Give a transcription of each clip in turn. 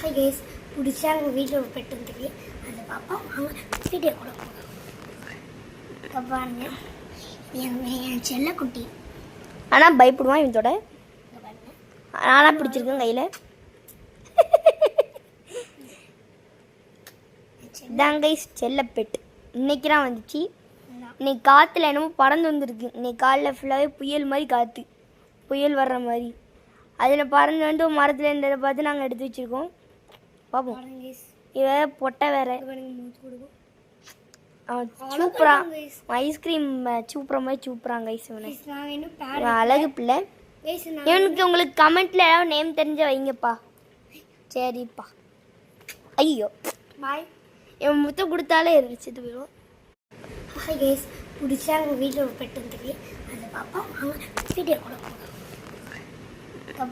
Hi guys, பிடிச்சா எங்கள் வீட்டில் ஒரு பெட் வந்துருக்கு. அதை பார்ப்போம். அவங்க வீடியோ கூட போகணும். பாருங்க, என் செல்லக்குட்டி. ஆனால் பயப்படுவான் இவனோட. நானாக பிடிச்சிருக்கேன் கையில். இதான் கைஸ் செல்ல பெட். இன்னைக்கு தான் வந்துச்சு. இன்னைக்கு காற்றுல என்னமோ பறந்து வந்துருக்கு. இன்னைக்கு காலைல ஃபுல்லாகவே புயல் மாதிரி காற்று, புயல் வர்ற மாதிரி. அதில் பறந்து வந்து மரத்தில் இருந்ததை பார்த்து நாங்கள் எடுத்து வச்சுருக்கோம். பார்ப்போம். இவ பொட்டை வேற சூப்பரா ஐஸ்கிரீம் சூப்பர மாதிரி சூப்பராங்க கைஸ். இவன் அழகு பிள்ளை. இவனுக்கு உங்களுக்கு கமெண்ட்ல ஏதாவது நேம் தெரிஞ்ச வைங்கப்பா. சரிப்பா. ஐயோ பாய். இவன் முத்தம் கொடுத்தாலே எரிச்சிட்டு போயிடும். ஹாய் கைஸ், பிடிச்சா எங்கள் வீட்டில் ஒரு பெட் வந்துருக்கு. அதை பார்ப்போம். அவங்க வீடியோ கூட போகணும்.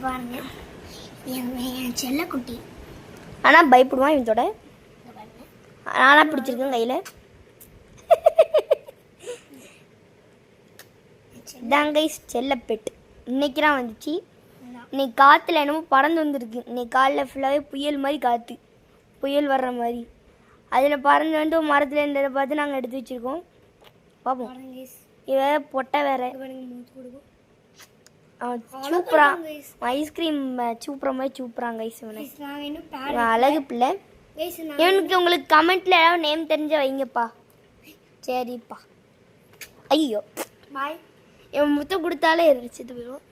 பாருங்க, என் செல்லக்குட்டி. ஆனால் பயப்படுவான் இவனோட. நானாக பிடிச்சிருக்கேன் கையில். இதான் கைஸ் செல்ல பெட். இன்னைக்கு தான் வந்துச்சு. இன்னைக்கு காற்றுல என்னமோ பறந்து வந்துருக்கு. இன்னைக்கு காலைல ஃபுல்லாகவே புயல் மாதிரி காற்று, புயல் வர்ற மாதிரி. அதில் பறந்து வந்து மரத்தில் இருந்ததை பார்த்து நாங்கள் எடுத்து வச்சுருக்கோம். பார்ப்போம். இவ பொட்டை வேற சூப்பரா ஐஸ்கிரீம் சூப்பர மாதிரி சூப்பராங்க கைஸ். இவன் அழகு பிள்ளை. இவனுக்கு உங்களுக்கு கமெண்ட்ல ஏதாவது நேம் தெரிஞ்ச வைங்கப்பா. சரிப்பா. ஐயோ பாய். இவன் முத்தம் கொடுத்தாலே எரிச்சிட்டு போயிடும்.